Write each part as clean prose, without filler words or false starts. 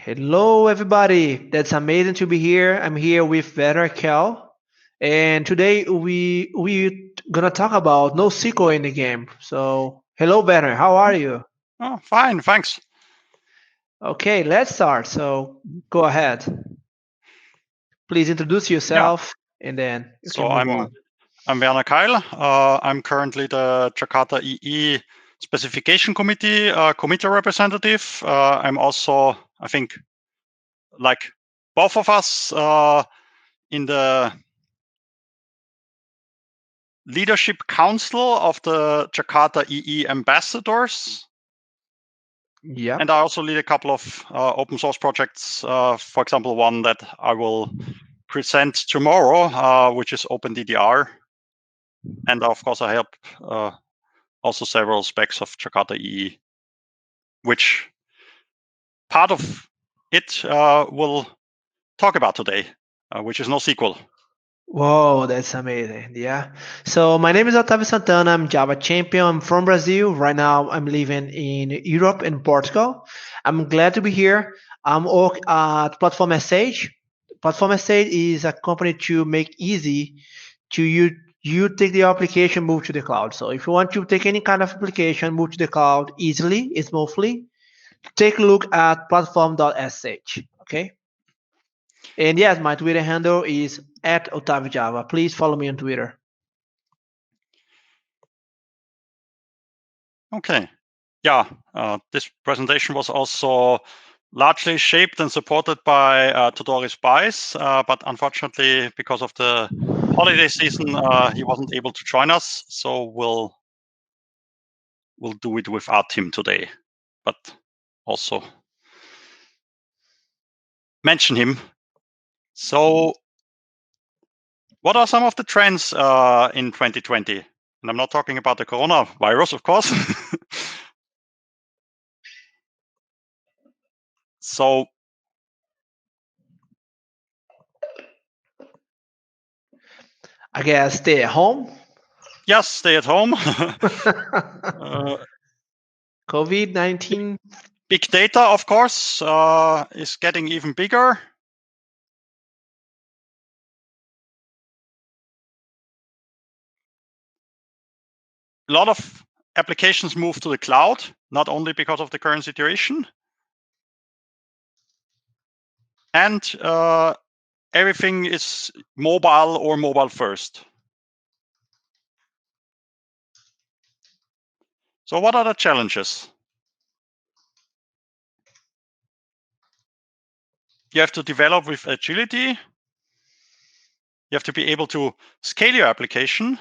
Hello, everybody. That's amazing to be here. I'm here with Werner Keil, and today we gonna talk about NoSQL in the game. So, hello, Werner. How are you? Oh, fine, thanks. Okay, let's start. So, go ahead. Please introduce Yeah, yourself, and then you can so move I'm on. Werner Keil. I'm currently the Jakarta EE Specification Committee committee representative. I'm also, I think, like both of us, in the leadership council of the Jakarta EE ambassadors. Yeah. And I also lead a couple of open source projects. For example, one that I will present tomorrow, which is OpenDDR. And of course, I help also several specs of Jakarta EE, which part of it we'll talk about today, which is NoSQL. Whoa, that's amazing. Yeah. So my name is Otavio Santana. I'm Java champion. I'm from Brazil. Right now I'm living in Europe and Portugal. I'm glad to be here. I'm work at Platform SH. Platform SH is a company to make easy to you take the application, move to the cloud. So if you want to take any kind of application, move to the cloud easily, smoothly, take a look at platform.sh. Okay. And yes, my Twitter handle is at Otavio Java. Please follow me on Twitter. Okay. Yeah, this presentation was also largely shaped and supported by Tudoris Bice, but unfortunately, because of the holiday season, he wasn't able to join us. So we'll do it without him today, but also mention him. So what are some of the trends in 2020? And I'm not talking about the coronavirus, of course. So I guess stay at home. yes, stay at home. COVID-19. Big data, of course, is getting even bigger. A lot of applications move to the cloud, not only because of the current situation. And everything is mobile or mobile first. So what are the challenges? You have to develop with agility. You have to be able to scale your application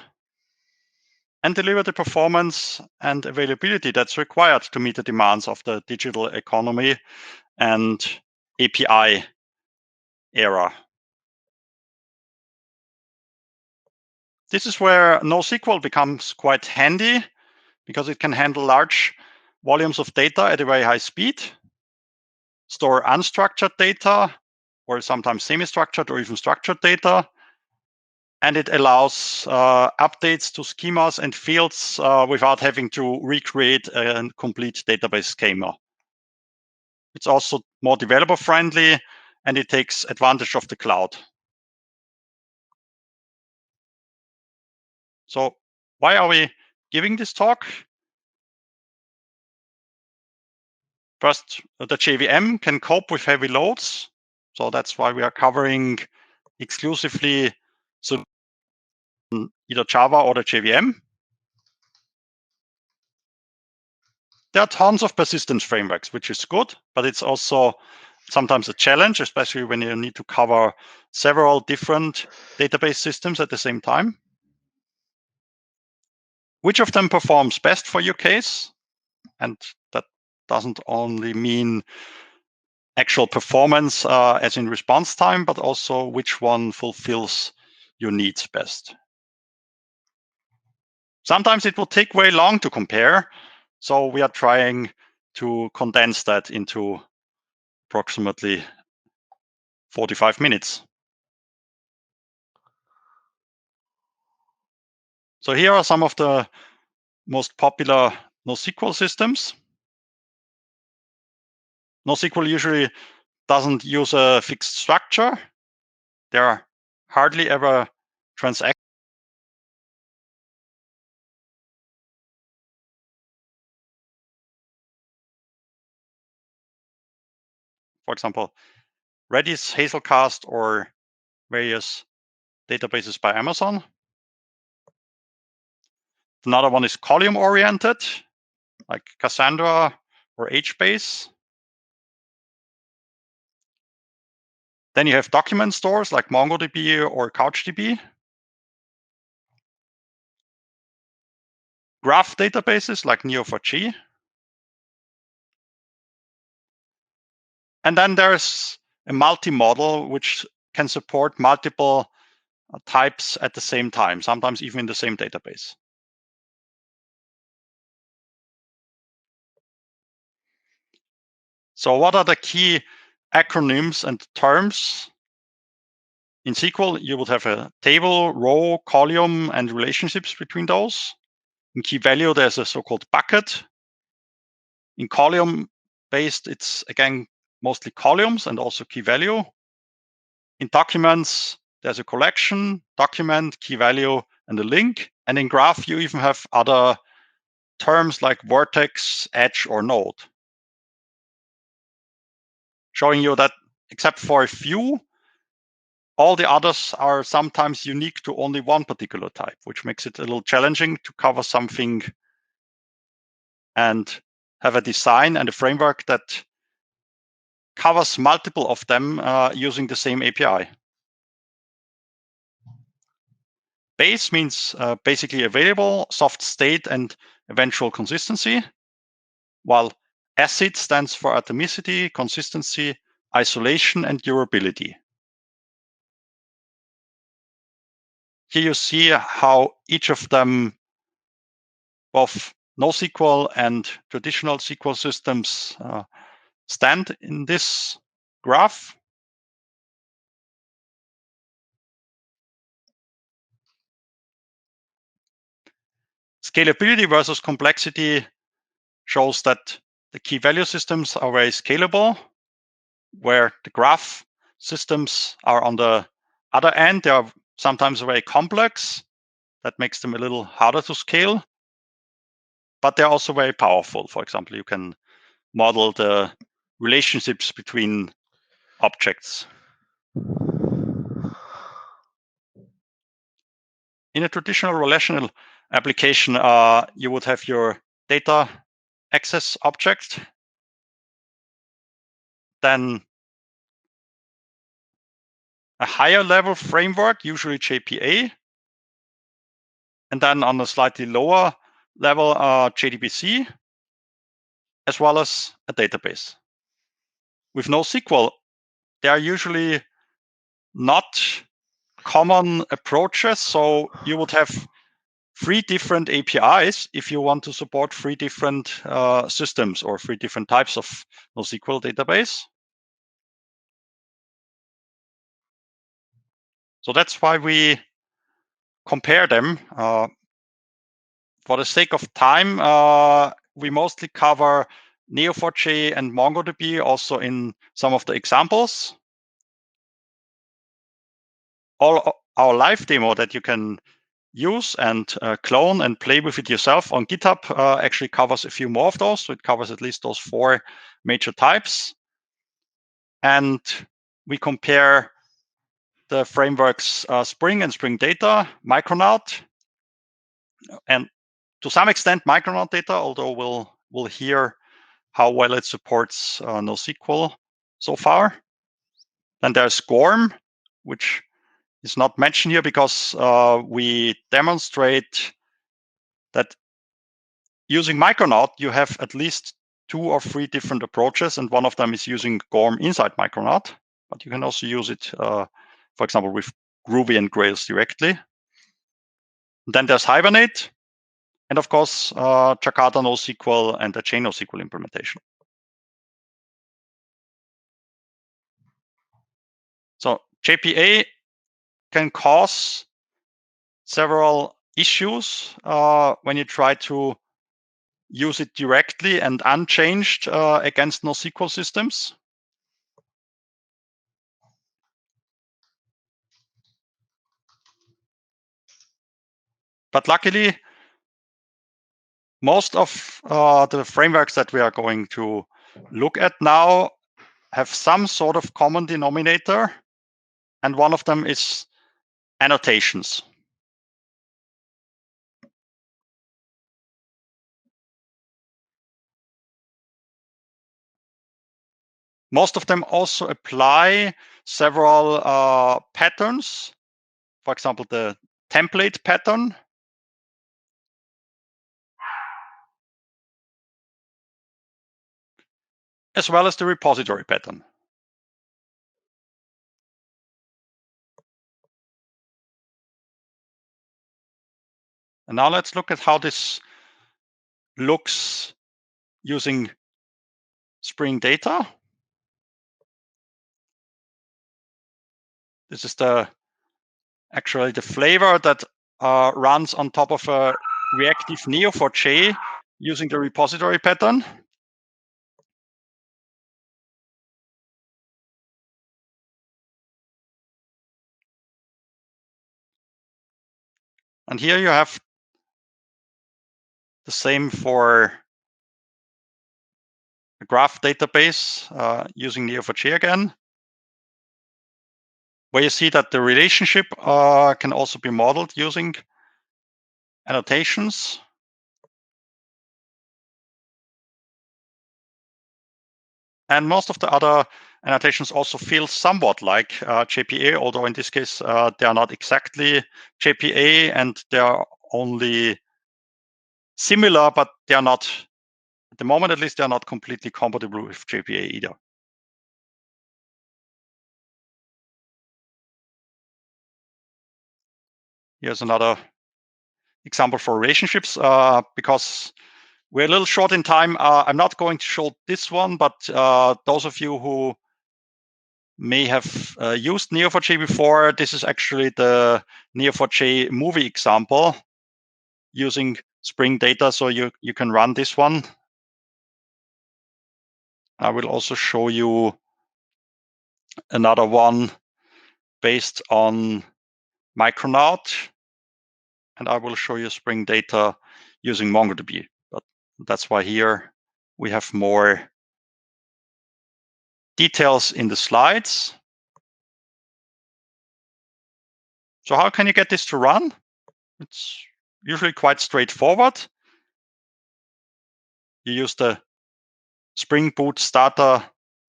and deliver the performance and availability that's required to meet the demands of the digital economy and API era. This is where NoSQL becomes quite handy because it can handle large volumes of data at a very high speed, store unstructured data, or sometimes semi-structured or even structured data, and it allows updates to schemas and fields without having to recreate a complete database schema. It's also more developer friendly, and it takes advantage of the cloud. So why are we giving this talk? First, the JVM can cope with heavy loads. So that's why we are covering exclusively either Java or the JVM. There are tons of persistence frameworks, which is good, but it's also sometimes a challenge, especially when you need to cover several different database systems at the same time. Which of them performs best for your case? And that doesn't only mean actual performance as in response time, but also which one fulfills your needs best. Sometimes it will take way long to compare, so we are trying to condense that into approximately 45 minutes. So here are some of the most popular NoSQL systems. NoSQL usually doesn't use a fixed structure. There are hardly ever transactions. For example, Redis, Hazelcast, or various databases by Amazon. Another one is column-oriented, like Cassandra or HBase. Then you have document stores like MongoDB or CouchDB. Graph databases like Neo4j. And then there's a multi-model which can support multiple types at the same time, sometimes even in the same database. So what are the key acronyms and terms? In SQL, you would have a table, row, column, and relationships between those. In key value, there's a so-called bucket. In column-based, it's again mostly columns and also key value. In documents, there's a collection, document, key value, and a link. And in graph, you even have other terms like vertex, edge, or node, showing you that except for a few, all the others are sometimes unique to only one particular type, which makes it a little challenging to cover something and have a design and a framework that covers multiple of them using the same API. Base means basically available, soft state, and eventual consistency, while ACID stands for atomicity, consistency, isolation, and durability. Here you see how each of them, both NoSQL and traditional SQL systems, stand in this graph. Scalability versus complexity shows that the key value systems are very scalable, where the graph systems are on the other end. They are sometimes very complex. That makes them a little harder to scale, but they're also very powerful. For example, you can model the relationships between objects. In a traditional relational application, you would have your data access object, then a higher level framework, usually JPA, and then on a slightly lower level, JDBC, as well as a database. With NoSQL, there are usually not common approaches, so you would have 3 different APIs if you want to support 3 different systems or 3 different types of NoSQL database. So that's why we compare them. For the sake of time, we mostly cover Neo4j and MongoDB also in some of the examples. All our live demo that you can use and clone and play with it yourself on GitHub actually covers a few more of those. So it covers at least those 4 major types. And we compare the frameworks Spring and Spring Data, Micronaut, and to some extent Micronaut Data, although we'll hear how well it supports NoSQL so far. Then there's Gorm, which is not mentioned here because we demonstrate that using Micronaut, you have at least 2 or 3 different approaches, and one of them is using Gorm inside Micronaut. But you can also use it, for example, with Groovy and Grails directly. And then there's Hibernate, and of course, Jakarta NoSQL and the Chain NoSQL implementation. So JPA can cause several issues when you try to use it directly and unchanged against NoSQL systems. But luckily, most of the frameworks that we are going to look at now have some sort of common denominator, and one of them is annotations. Most of them also apply several patterns. For example, the template pattern, as well as the repository pattern. And now let's look at how this looks using Spring Data. This is actually the flavor that runs on top of a reactive Neo4j using the repository pattern. And here you have the same for a graph database using Neo4j again, where you see that the relationship can also be modeled using annotations. And most of the other annotations also feel somewhat like JPA, although in this case, they are not exactly JPA, and they are only similar, but they are not, at the moment at least, they are not completely compatible with JPA either. Here's another example for relationships, because we're a little short in time. I'm not going to show this one, but those of you who may have used Neo4j before, this is actually the Neo4j movie example using Spring Data, so you can run this one. I will also show you another one based on Micronaut, and I will show you Spring Data using Mongodb. But that's why here we have more details in the slides. So how can you get this to run? It's usually quite straightforward. You use the Spring Boot Starter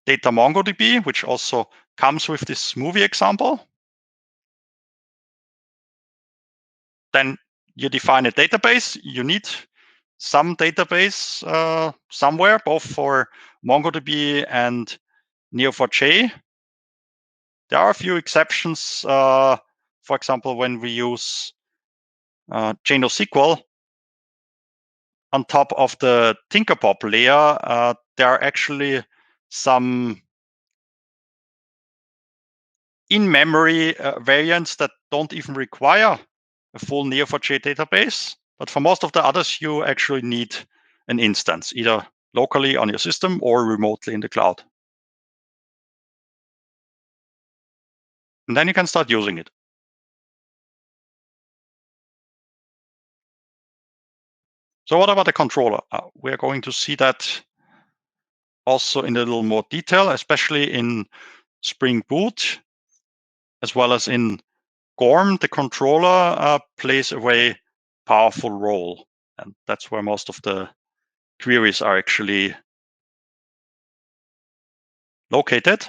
Data MongoDB, which also comes with this movie example. Then you define a database. You need some database somewhere, both for MongoDB and Neo4j. There are a few exceptions. For example, when we use Nosql on top of the Tinkerpop layer, there are actually some in-memory variants that don't even require a full Neo4j database. But for most of the others, you actually need an instance, either locally on your system or remotely in the cloud. And then you can start using it. So what about the controller? We're going to see that also in a little more detail, especially in Spring Boot, as well as in Gorm. The controller plays a very powerful role. And that's where most of the queries are actually located.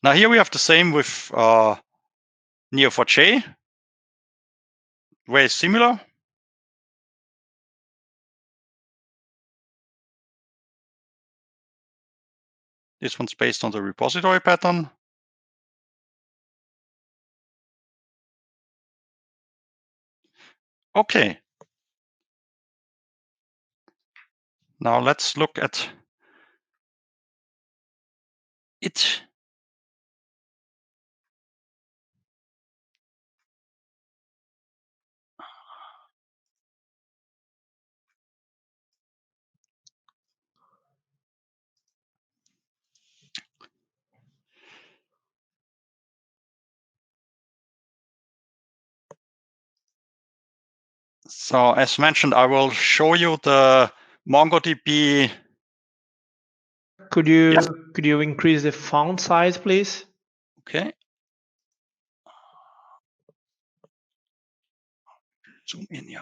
Now here we have the same with Neo4j, very similar. This one's based on the repository pattern. Okay. Now let's look at it. So as mentioned, I will show you the MongoDB. Could you increase the font size, please? Okay. Zoom in, yeah.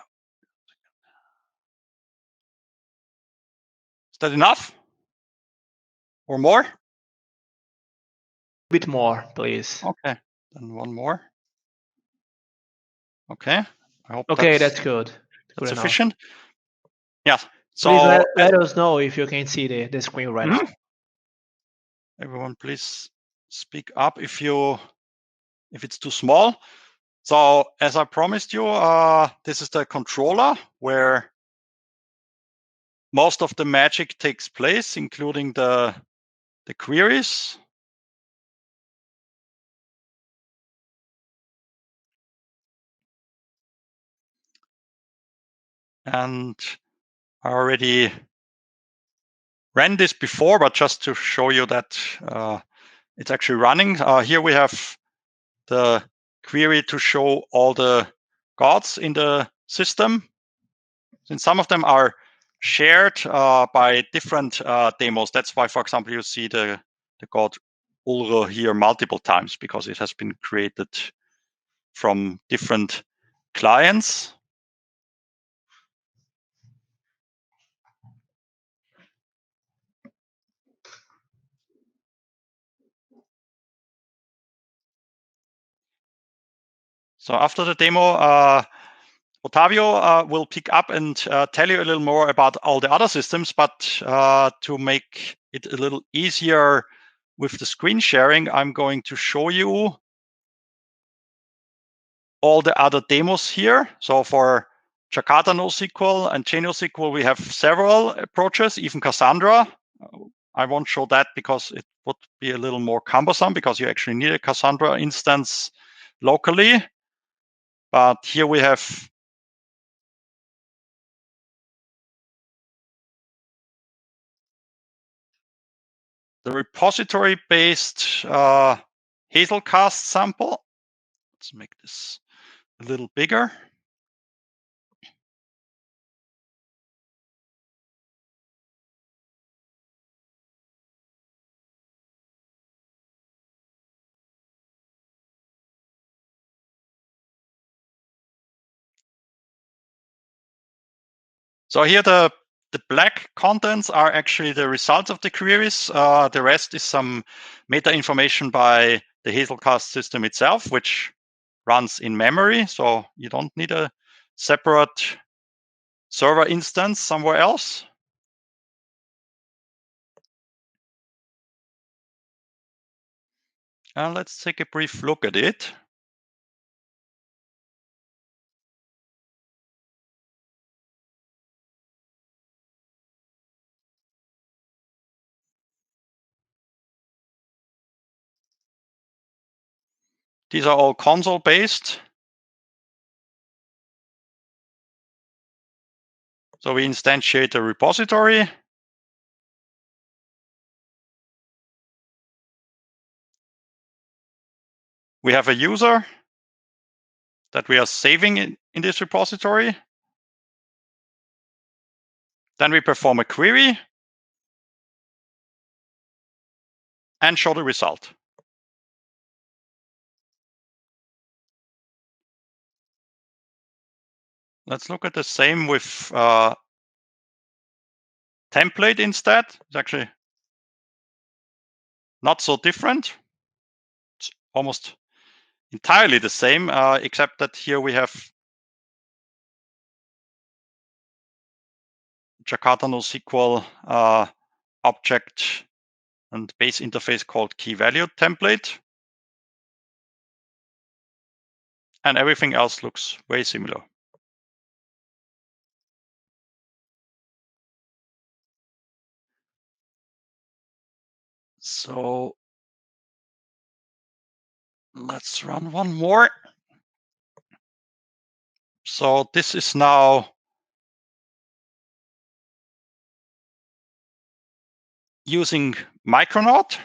Is that enough? Or more? A bit more, please. Okay, then one more. Okay, I hope Okay, that's good. that's Good sufficient. enough. Yeah. So Please let us know if you can see the screen right now. Everyone, please speak up if it's too small. So as I promised you, this is the controller where most of the magic takes place, including the queries. And I already ran this before, but just to show you that it's actually running. Here we have the query to show all the gods in the system. And some of them are shared by different demos. That's why, for example, you see the god Ulro here multiple times, because it has been created from different clients. So after the demo, Otavio will pick up and tell you a little more about all the other systems, but to make it a little easier with the screen sharing, I'm going to show you all the other demos here. So for Jakarta NoSQL and JNoSQL, we have several approaches, even Cassandra. I won't show that because it would be a little more cumbersome, because you actually need a Cassandra instance locally. But here we have the repository-based Hazelcast sample. Let's make this a little bigger. So here the black contents are actually the results of the queries. The rest is some meta information by the Hazelcast system itself, which runs in memory. So you don't need a separate server instance somewhere else. And let's take a brief look at it. These are all console-based. So we instantiate a repository. We have a user that we are saving in this repository. Then we perform a query and show the result. Let's look at the same with template instead. It's actually not so different. It's almost entirely the same, except that here we have Jakarta NoSQL object and base interface called key value template. And everything else looks very similar. So let's run one more. So this is now using Micronaut.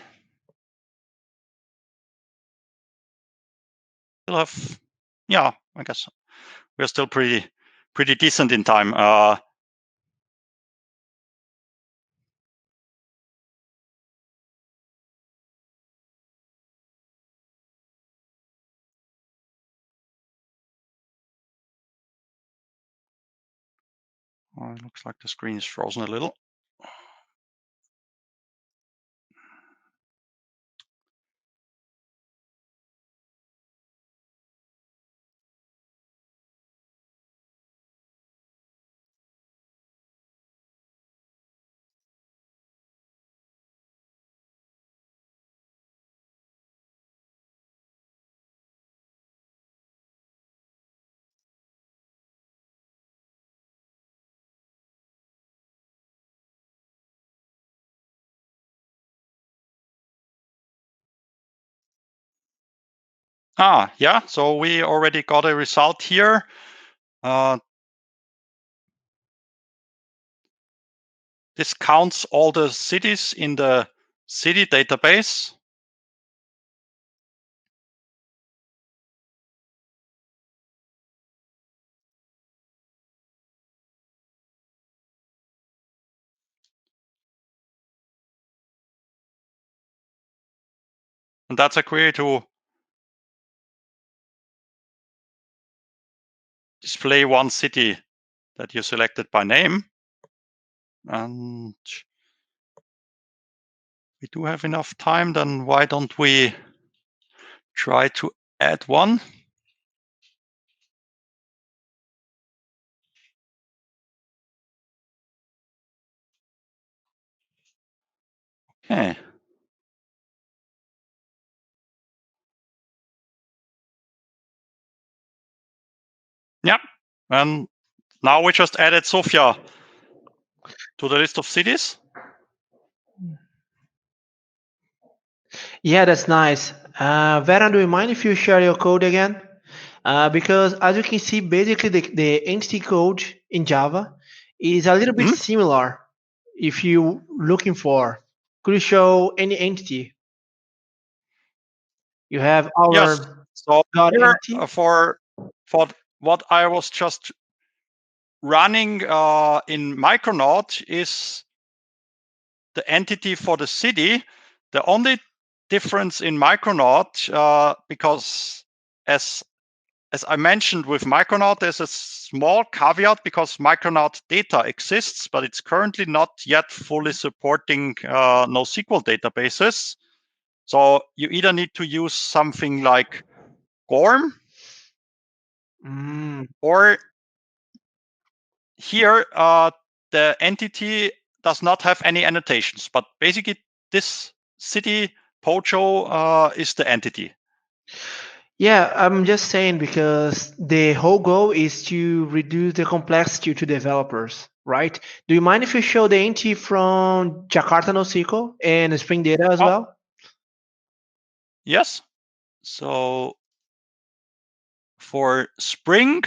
We'll have, yeah, I guess we're still pretty pretty decent in time. It looks like the screen is frozen a little. Yeah, so we already got a result here. This counts all the cities in the city database. And that's a query to display one city that you selected by name. And we do have enough time, then why don't we try to add one? Okay. Yep. And now we just added Sofia to the list of cities. Yeah, that's nice. Veran, do you mind if you share your code again? Because as you can see, basically the entity code in Java is a little bit similar if you looking for. Could you show any entity? You have Yes. our So dot here entity. for what I was just running in Micronaut is the entity for the city. The only difference in Micronaut, because as I mentioned with Micronaut, there's a small caveat because Micronaut data exists, but it's currently not yet fully supporting NoSQL databases. So you either need to use something like GORM, or here the entity does not have any annotations, but basically this city Pojo is the entity. Yeah, I'm just saying because the whole goal is to reduce the complexity to developers, right? Do you mind if you show the entity from Jakarta NoSQL and Spring Data as well? Yes. So for Spring,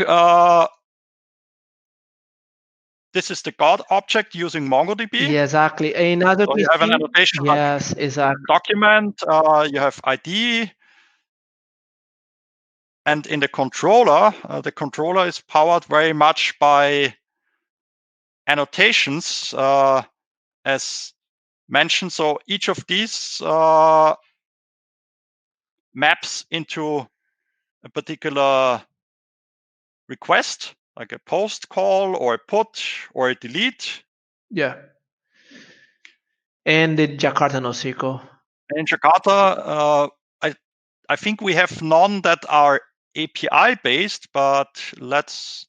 this is the God object using MongoDB. Yeah, exactly. And as you So can you have an see, annotation yes, like exactly. document, you have ID, and in the controller is powered very much by annotations, as mentioned. So each of these maps into a particular request, like a post call or a put or a delete. Yeah. And the Jakarta NoSQL. In Jakarta, I think we have none that are API based, but let's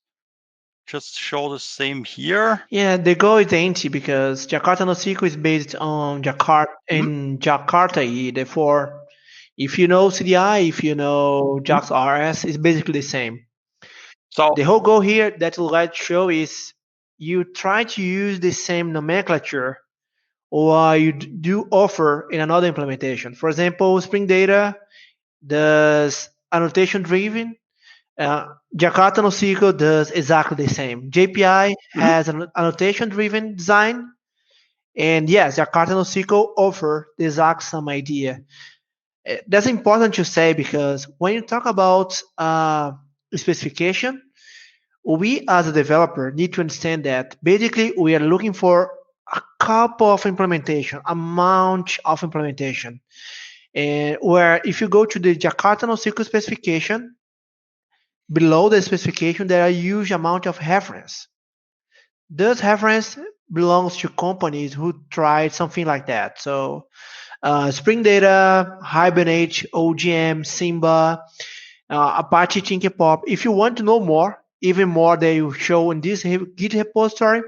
just show the same here. Yeah, the goal is the entity because Jakarta NoSQL is based on Jakarta in Jakarta. Therefore, if you know CDI, if you know JAX RS, it's basically the same. So The whole goal here that we'd like to show is you try to use the same nomenclature or you do offer in another implementation. For example, Spring Data does annotation driven. Jakarta NoSQL does exactly the same. JPI has an annotation driven design. And yes, Jakarta NoSQL offer the exact same idea. That's important to say because when you talk about specification, we as a developer need to understand that basically we are looking for a couple of implementation, amount of implementation. And where if you go to the Jakarta NoSQL specification, below the specification there are a huge amount of reference. Those reference belongs to companies who tried something like that. So Spring Data, Hibernate, OGM, Simba, Apache Thinkpop. If you want to know more, even more they will show in this Git repository,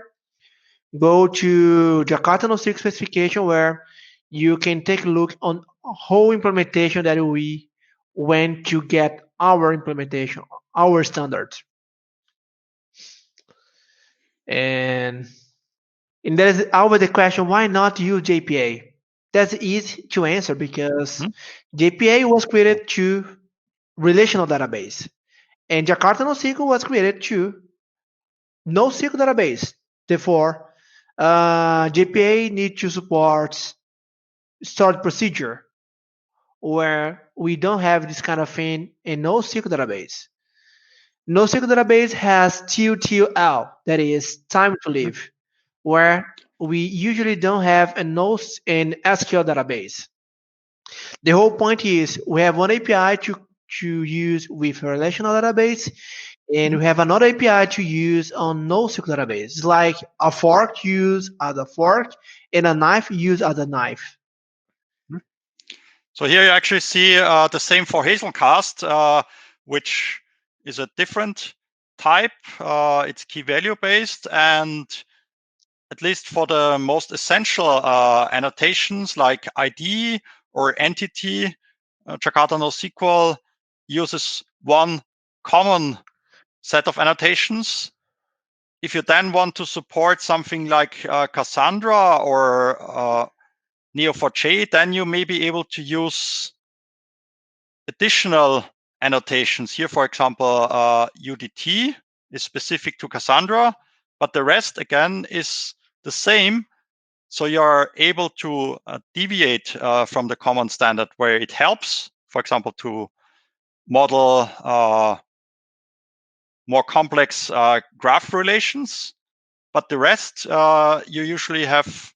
go to Jakarta NoSQL specification where you can take a look on a whole implementation that we went to get our implementation, our standards. And there is always the question, why not use JPA? That's easy to answer because JPA was created to relational database. And Jakarta NoSQL was created to NoSQL database. Therefore, JPA need to support stored procedure where we don't have this kind of thing in NoSQL database. NoSQL database has TTL, that is time to live, where we usually don't have an SQL database. The whole point is we have one API to use with a relational database, and we have another API to use on NoSQL database. It's like a fork used as a fork and a knife used as a knife. So here you actually see the same for Hazelcast, which is a different type. It's key value based, and at least for the most essential annotations like ID or entity, Jakarta NoSQL uses one common set of annotations. If you then want to support something like Cassandra or Neo4j, then you may be able to use additional annotations. Here, for example, UDT is specific to Cassandra, but the rest, again, is the same. So you're able to deviate from the common standard where it helps, for example, to model more complex graph relations. But the rest, you usually have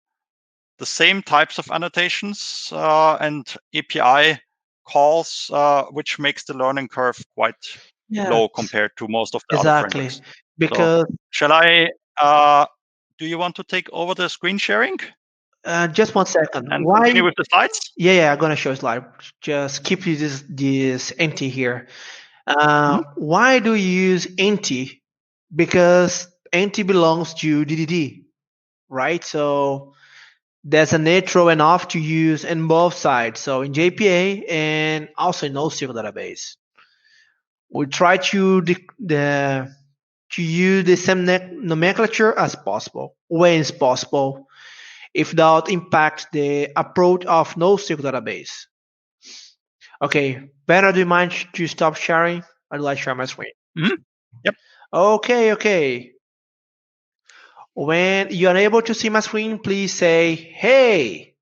the same types of annotations and API calls, which makes the learning curve quite low compared to most of the other frameworks. Because so, shall I? Do you want to take over the screen sharing? Just 1 second. And Why? continue with the slides? Yeah, I'm gonna show a slide. Just keep this empty here. Why do you use empty? Because empty belongs to DDD, right? So there's a natural enough to use in both sides. So in JPA and also in NoSQL database, we try to use the same nomenclature as possible, when it's possible, if that impact the approach of NoSQL database. Okay, Bernard, do you mind to stop sharing? I'd like to share my screen. Yep. Okay. When you're unable to see my screen, please say, hey.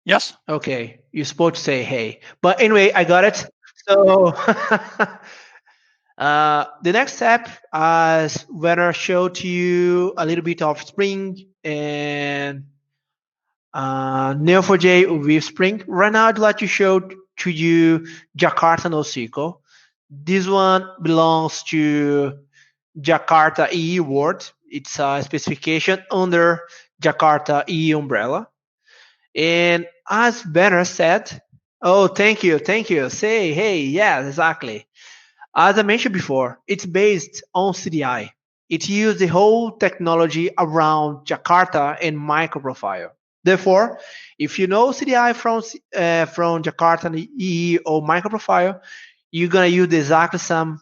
Yes. Okay, you're supposed to say hey. But anyway, I got it. So the next step, as Werner showed to you a little bit of Spring and Neo4j with Spring. Right now, I'd like to show to you Jakarta NoSQL. This one belongs to Jakarta EE Word. It's a specification under Jakarta EE umbrella. And as Banner said, oh, thank you. Say, hey, yeah, exactly. As I mentioned before, it's based on CDI. It uses the whole technology around Jakarta and microprofile. Therefore, if you know CDI from Jakarta and EE or microprofile, you're gonna use exactly someone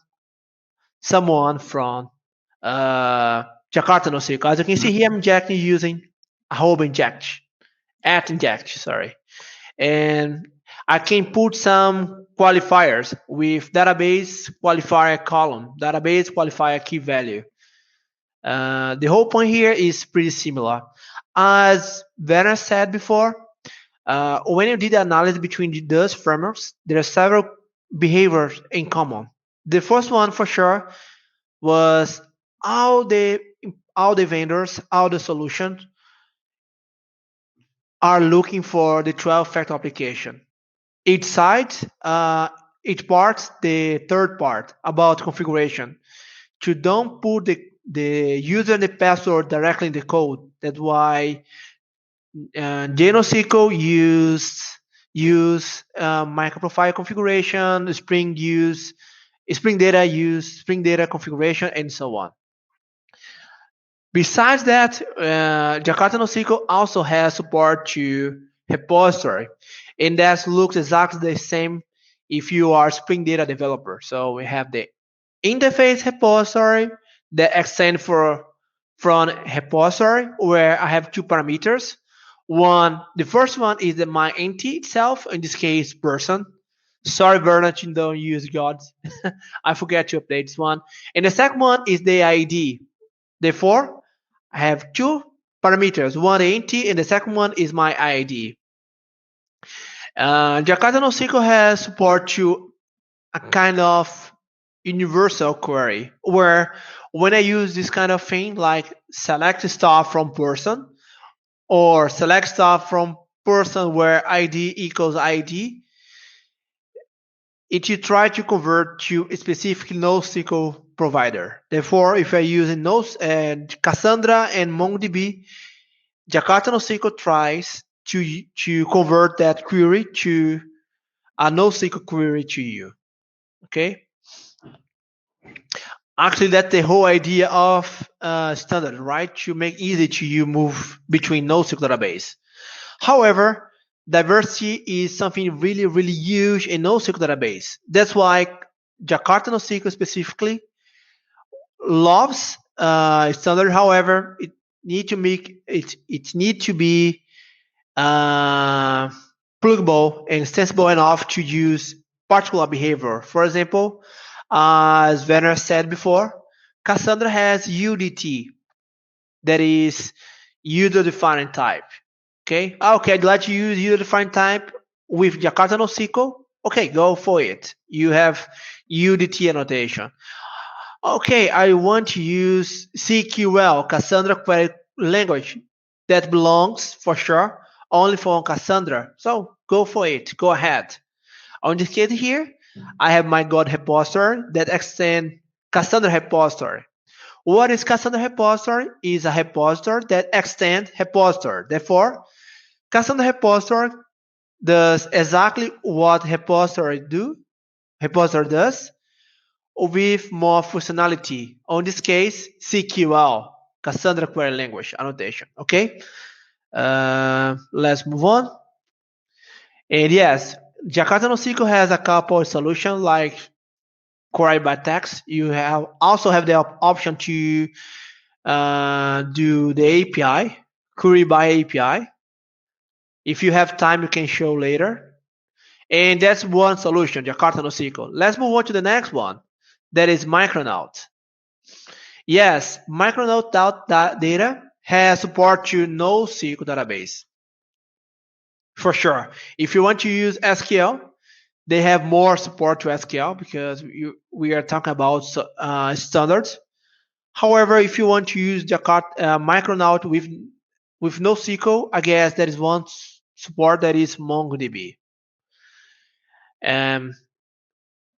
from Jakarta NoSQL. As you can see here, I'm injecting using a whole inject, sorry. And I can put some qualifiers with database qualifier column, database qualifier key value. The whole point here is pretty similar. As Werner said before, when you did the analysis between those frameworks, there are several behaviors in common. The first one for sure was all the all the vendors, all the solutions are looking for the 12-factor application. Each side, each part, the third part about configuration. To don't put the user and the password directly in the code. That's why GNOSQL use microprofile configuration, Spring Data use Spring Data configuration, and so on. Besides that, Jakarta NoSQL also has support to repository, and that looks exactly the same if you are Spring Data developer. So we have the interface repository that extends from repository where I have two parameters. The first one is my entity itself, in this case, person. Sorry, Bernard, you don't use gods. I forget to update this one. And the second one is the ID. Therefore, I have two parameters. One the entity, and the second one is my ID. Jakarta NoSQL has support to a kind of universal query where when I use this kind of thing like select stuff from person or select stuff from person where ID equals ID, it should try to convert to a specific NoSQL provider. Therefore, if I use Cassandra and MongoDB, Jakarta NoSQL tries to convert that query to a NoSQL query to you. Okay. Actually, that's the whole idea of standard, right? To make easy to you move between NoSQL database. However, diversity is something really, really huge in NoSQL database. That's why Jakarta NoSQL specifically loves standard. However, it need to be pluggable and extensible enough to use particular behavior. For example, as Werner said before, Cassandra has UDT, that is user-defined type. Okay, I'd like to use user-defined type with Jakarta NoSQL. Okay, go for it. You have UDT annotation. Okay, I want to use CQL, Cassandra Query Language. That belongs for sure only for Cassandra. So go for it. Go ahead. On this case here, I have my God repository that extends Cassandra repository. What is Cassandra repository? Is a repository that extends repository. Therefore, Cassandra repository does exactly what repository does with more functionality. On this case, CQL, Cassandra Query Language annotation. Okay, let's move on. And yes, Jakarta NoSQL has a couple of solutions like query by text. You also have the option to do the API, query by API. If you have time, you can show later. And that's one solution, Jakarta NoSQL. Let's move on to the next one. That is Micronaut. Yes, Micronaut data has support to NoSQL database. For sure. If you want to use SQL, they have more support to SQL because we are talking about standards. However, if you want to use Jakarta Micronaut with NoSQL, I guess there is one support that is MongoDB.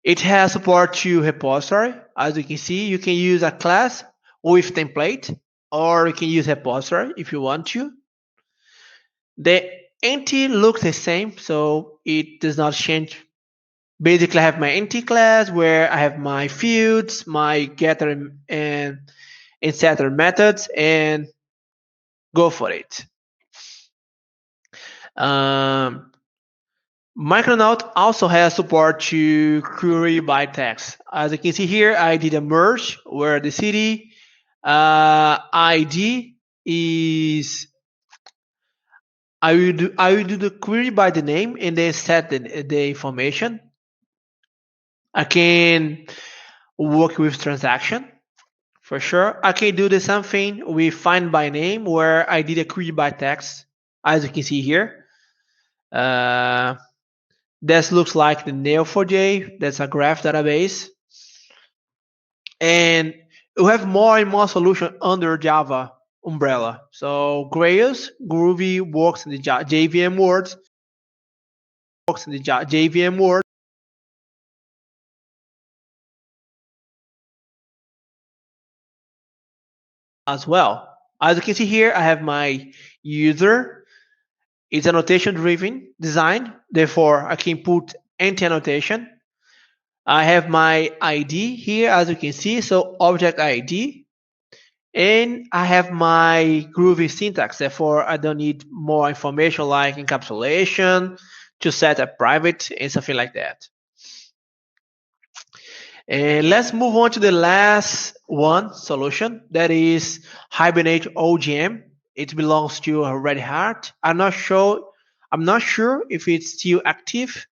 It has support to repository. As you can see, you can use a class with template, or you can use repository if you want to. The entity looks the same, so it does not change. Basically, I have my entity class where I have my fields, my getter and setter methods, and go for it. Micronaut also has support to query by text. As you can see here, I did a merge where the city ID is I will do the query by the name and then set the information. I can work with transaction for sure. I can do the same thing with find by name where I did a query by text, as you can see here. This looks like the Neo4j. That's a graph database. And you have more and more solution under Java umbrella. So Grails, Groovy works in the JVM world, as well. As you can see here, I have my user. It's annotation driven design. Therefore, I can put anti-annotation. I have my ID here, as you can see. So object ID. And I have my Groovy syntax. Therefore, I don't need more information like encapsulation to set a private and something like that. And let's move on to the last one solution, that is Hibernate OGM. It belongs to Red Hat. I'm not sure if it's still active,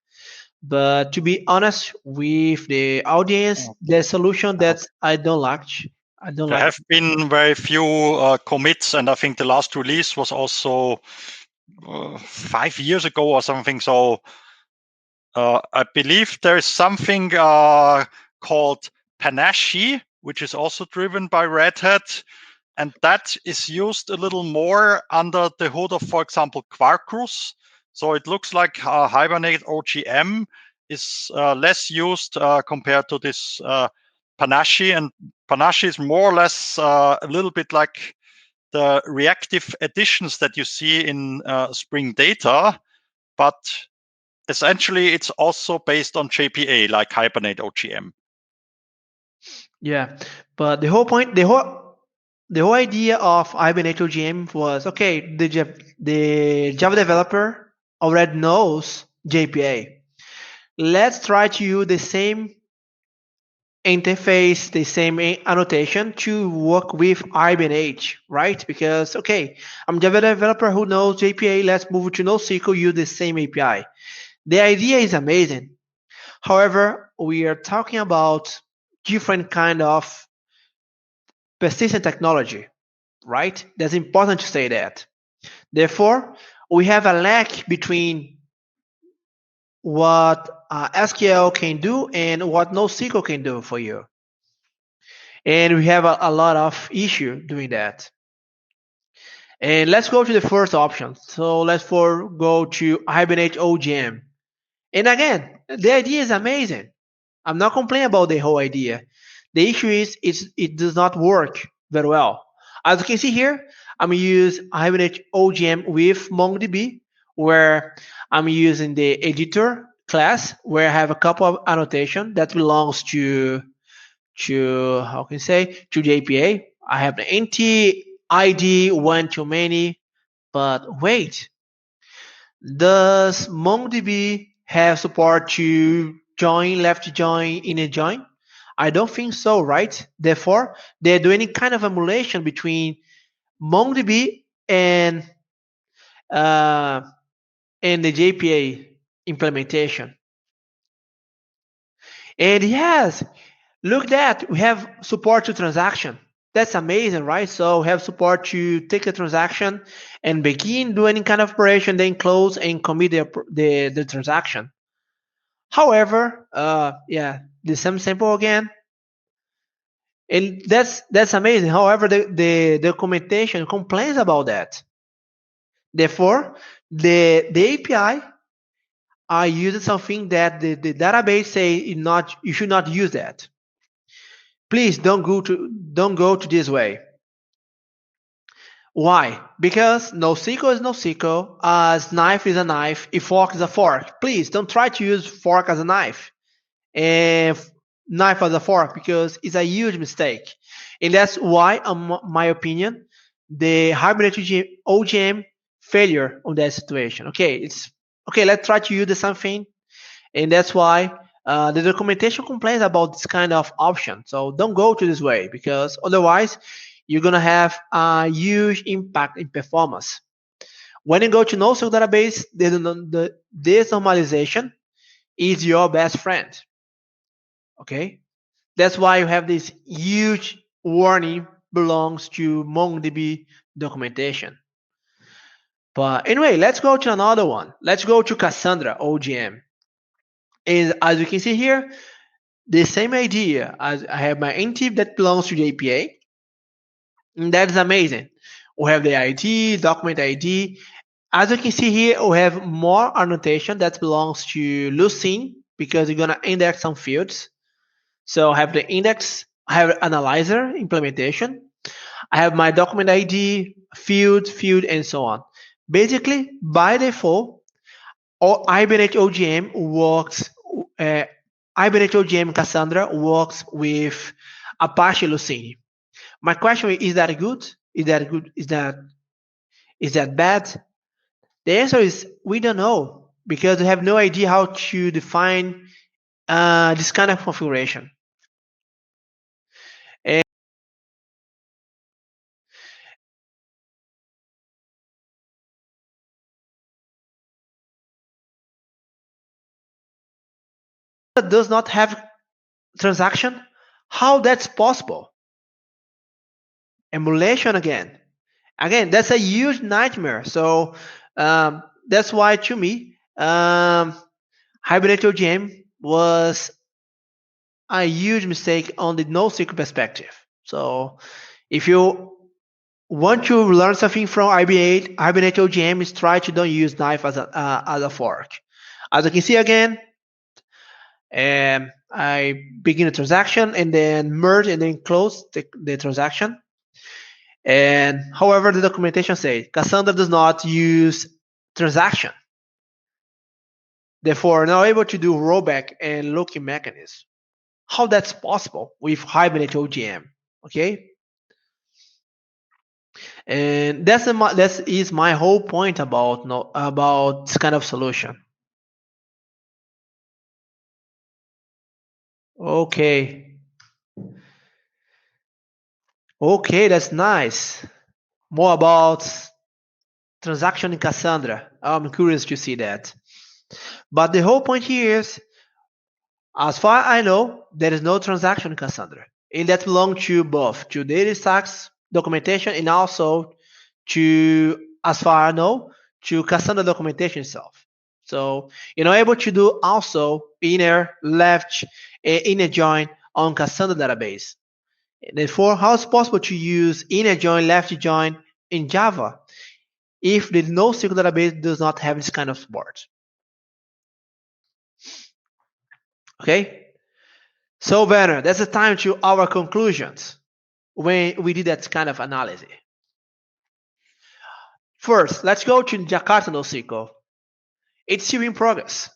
but to be honest with the audience, the solution that I don't like. There have been very few commits, and I think the last release was also 5 years ago or something. So I believe there is something called Panache, which is also driven by Red Hat. And that is used a little more under the hood of, for example, Quarkus. So it looks like Hibernate OGM is less used compared to this Panache. And Panache is more or less a little bit like the reactive additions that you see in Spring Data, but essentially it's also based on JPA, like Hibernate OGM. Yeah, but the whole idea of Hibernate OGM was, okay, the Java developer already knows JPA. Let's try to use the same interface, the same annotation to work with Hibernate, right? Because, okay, I'm a Java developer who knows JPA. Let's move to NoSQL, use the same API. The idea is amazing. However, we are talking about different kind of persistent technology, right? That's important to say that. Therefore, we have a lack between what SQL can do and what NoSQL can do for you. And we have a lot of issue doing that. And let's go to the first option. So let's go to Hibernate OGM. And again, the idea is amazing. I'm not complaining about the whole idea. The issue is it does not work very well. As you can see here, I'm using Hibernate OGM with Mongodb, where I'm using the editor class, where I have a couple of annotation that belongs to how can I say, to JPA. I have the NT ID one too many, but wait, does MongoDB have support to join, left join, inner join? I don't think so, right? Therefore, they're doing any kind of emulation between MongoDB uh, and the JPA implementation. And yes, look that we have support to transaction. That's amazing, right? So we have support to take a transaction and begin doing any kind of operation, then close and commit the transaction. However, yeah, the same sample again, and that's amazing. However, the documentation complains about that. Therefore, the API are using something that the database say you should not use that. Please don't go to this way. Why? Because NoSQL is NoSQL, as knife is a knife, a fork is a fork. Please don't try to use fork as a knife and knife as a fork, because it's a huge mistake. And that's why, in my opinion, the Hibernate OGM failure on that situation. Okay, it's okay. Let's try to use the same thing, and that's why the documentation complains about this kind of option. So don't go to this way, because otherwise you're gonna have a huge impact in performance. When you go to NoSQL database, the normalization is your best friend. Okay, that's why you have this huge warning belongs to MongoDB documentation. But anyway, let's go to another one. Let's go to Cassandra OGM. And as you can see here, the same idea as I have my entity that belongs to JPA, and that is amazing. We have the ID, document ID. As you can see here, we have more annotation that belongs to Lucene because you're gonna index some fields. So I have the index, I have analyzer implementation, I have my document ID, field, and so on. Basically, by default, all Hibernate OGM works. Uh, Hibernate OGM Cassandra works with Apache Lucene. My question is that good? Is that good? Is that bad? The answer is we don't know because we have no idea how to define this kind of configuration. And it does not have transaction. How that's possible? Emulation again. Again, that's a huge nightmare. So that's why to me, Hibernate OGM was a huge mistake on the NoSQL perspective. So if you want to learn something from Hibernate OGM, is try to don't use knife as a fork. As you can see again, I begin a transaction and then merge and then close the transaction. And however, the documentation says Cassandra does not use transaction. Therefore, not able to do rollback and looking mechanism. How that's possible with Hibernate OGM? Okay, and that is my whole point about about this kind of solution. Okay, okay, that's nice. More about transaction in Cassandra. I'm curious to see that. But the whole point here is, as far as I know, there is no transaction in Cassandra. And that belongs to both to data stacks documentation and also to, as far as I know, to Cassandra documentation itself. So you're able to do also inner, left, inner join on Cassandra database. Therefore, how is it possible to use inner join, left join in Java if the NoSQL database does not have this kind of support? Okay, so Werner, that's the time to our conclusions when we did that kind of analysis. First, let's go to Jakarta NoSQL. It's still in progress.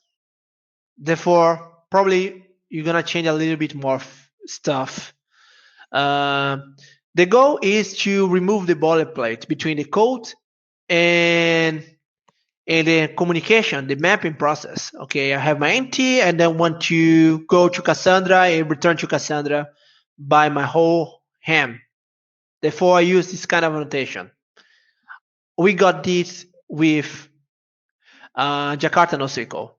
Therefore, probably you're gonna change a little bit more stuff. Uh, the goal is to remove the boilerplate between the code and the communication, the mapping process. Okay, I have my entity and then want to go to Cassandra and return to Cassandra by my whole ham. Therefore, I use this kind of annotation. We got this with Jakarta NoSQL.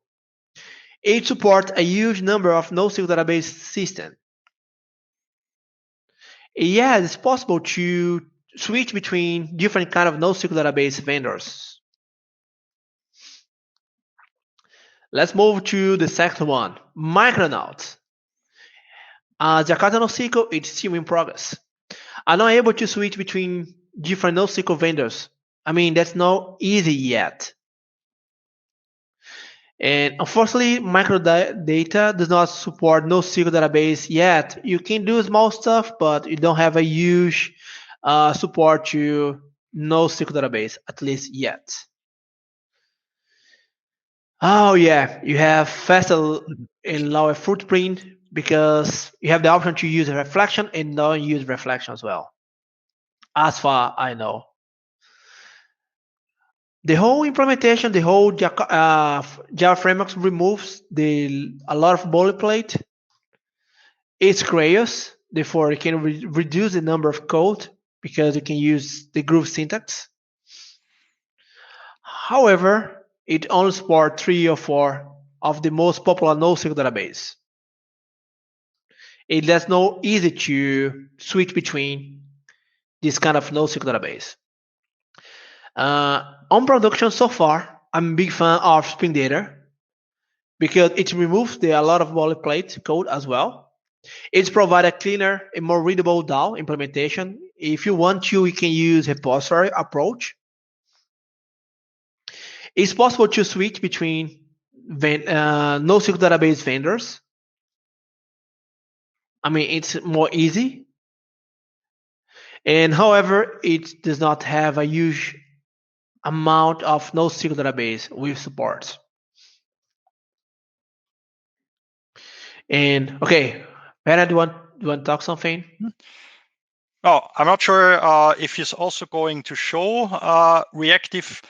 It supports a huge number of NoSQL database systems. Yeah, it's possible to switch between different kind of NoSQL database vendors. Let's move to the second one, Micronauts. Jakarta NoSQL, it's still in progress. I'm not able to switch between different NoSQL vendors. I mean, that's not easy yet. And unfortunately, microdata does not support NoSQL database yet. You can do small stuff, but you don't have a huge support to NoSQL database, at least yet. Oh yeah, you have faster and lower footprint because you have the option to use reflection and don't use reflection as well. As far I know. The whole implementation, the whole Java framework removes a lot of boilerplate. It's chaos, therefore you can reduce the number of code because you can use the Groove syntax. However, it only supports 3 or 4 of the most popular NoSQL database. It's not easy to switch between this kind of NoSQL database. On production so far, I'm a big fan of Spring Data. because it removes a lot of boilerplate code as well. It's provide a cleaner and more readable DAO implementation. If you want to, you can use repository approach. It's possible to switch between NoSQL database vendors. I mean, it's more easy. And however, it does not have a huge amount of NoSQL database with support. And okay, Bernard, do you want to talk something? Oh, I'm not sure if he's also going to show reactive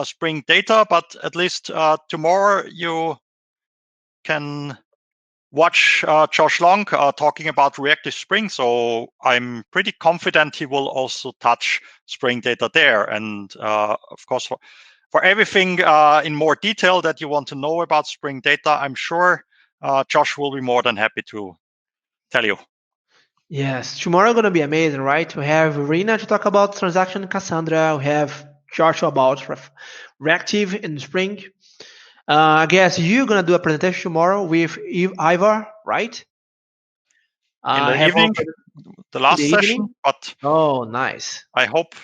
Spring data, but at least tomorrow you can watch Josh Long talking about reactive Spring. So I'm pretty confident he will also touch Spring data there. And of course, for everything in more detail that you want to know about Spring data, I'm sure Josh will be more than happy to tell you. Yes, tomorrow gonna be amazing, right? We have Rina to talk about transaction in Cassandra. We have Joshua about reactive in Spring. I guess you're gonna do a presentation tomorrow with Ivar, right? In the Have evening, the last in the session, evening? but Oh, nice. I hope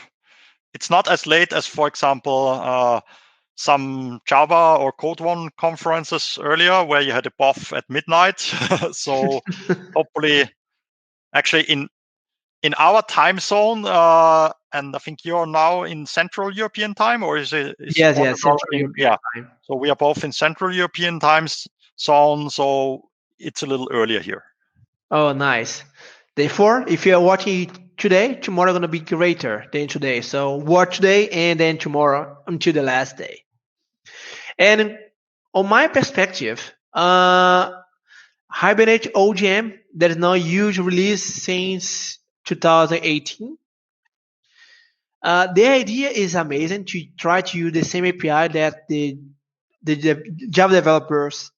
it's not as late as, for example, some Java or Code One conferences earlier where you had a buff at midnight. So hopefully, actually in our time zone, and I think you're now in Central European time, or is it? Yes, Central European Yeah. time. So we are both in Central European time zone, so it's a little earlier here. Oh, nice. Therefore, if you are watching today, tomorrow gonna be greater than today. So watch today and then tomorrow until the last day. And on my perspective, Hibernate OGM, there is no huge release since 2018. The idea is amazing to try to use the same API that the Java developers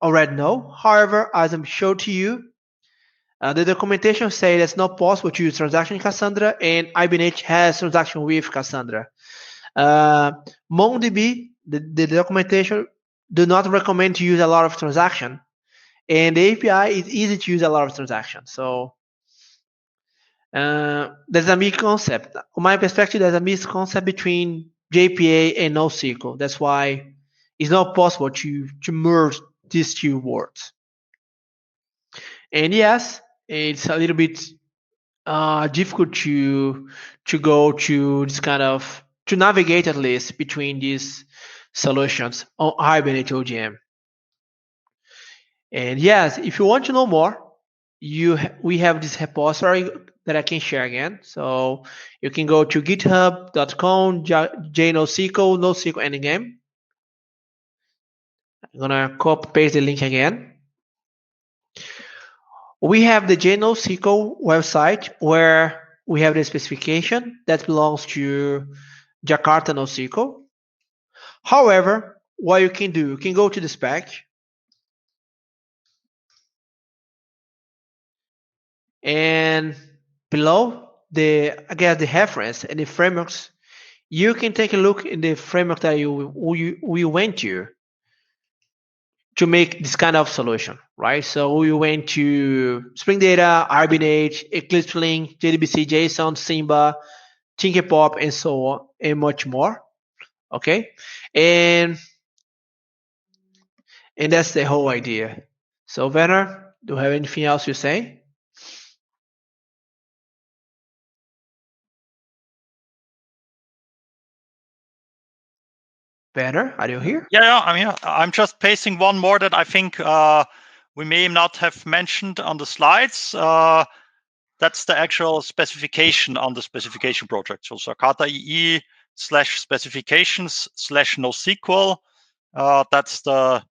already know. However, as I'm showed to you, the documentation says it's not possible to use transaction in Cassandra, and Hibernate has transaction with Cassandra. Mongodb, the documentation do not recommend to use a lot of transaction, and the API is easy to use a lot of transactions. So there's a misconcept. From my perspective, there's a misconcept between JPA and NoSQL. That's why it's not possible to merge these two words. And yes, it's a little bit difficult to go to this kind of to navigate at least between these solutions on Hibernate OGM. And yes, if you want to know more, we have this repository that I can share again. So you can go to github.com jNoSQL NoSQL Endgame. I'm gonna copy paste the link again. We have the jNoSQL website where we have the specification that belongs to Jakarta NoSQL. However, what you can do, you can go to the spec and below the the reference and the frameworks, you can take a look in the framework that we went to make this kind of solution, right? So we went to Spring Data, Hibernate, Eclipse Link, JDBC, JSON, Simba, Tinkerpop, and so on, and much more. Okay, and that's the whole idea. So Werner, do you have anything else to say? Werner, are you here? Yeah, I'm here. I'm just pasting one more that I think we may not have mentioned on the slides. That's the actual specification on the specification project. So Jakarta EE /specifications /NoSQL. That's the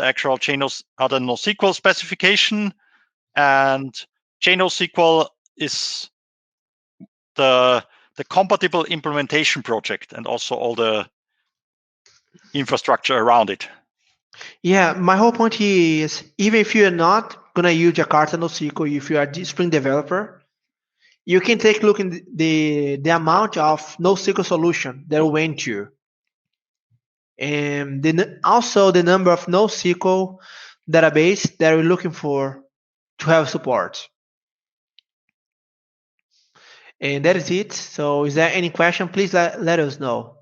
actual the NoSQL specification, and JNoSQL is the compatible implementation project and also all the infrastructure around it. Yeah, my whole point here is even if you're not gonna use Jakarta NoSQL, if you are a Spring developer, you can take a look in the amount of NoSQL solution that went to. and also the number of NoSQL database that we're looking for to have support. And that is it. So is there any question? Please let us know.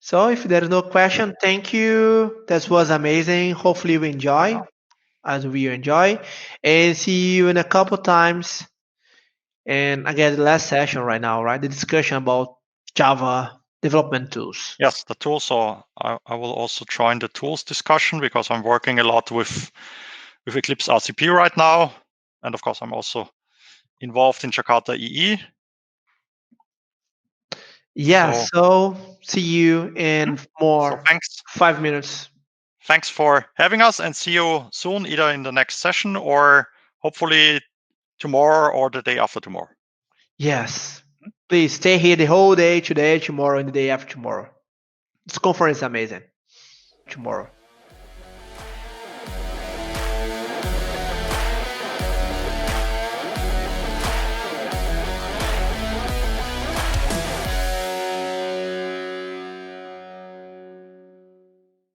So if there is no question, thank you. That was amazing. Hopefully you enjoy as we enjoy. And see you in a couple times. And again, the last session right now, right? The discussion about Java development tools. Yes, the tools. So I will also join the tools discussion because I'm working a lot with Eclipse RCP right now. And of course, I'm also involved in Jakarta EE. Yeah, so see you in more So thanks. 5 minutes. Thanks for having us, and see you soon, either in the next session or hopefully tomorrow or the day after tomorrow. Yes. Please stay here the whole day, today, tomorrow, and the day after tomorrow. This conference is amazing. Tomorrow.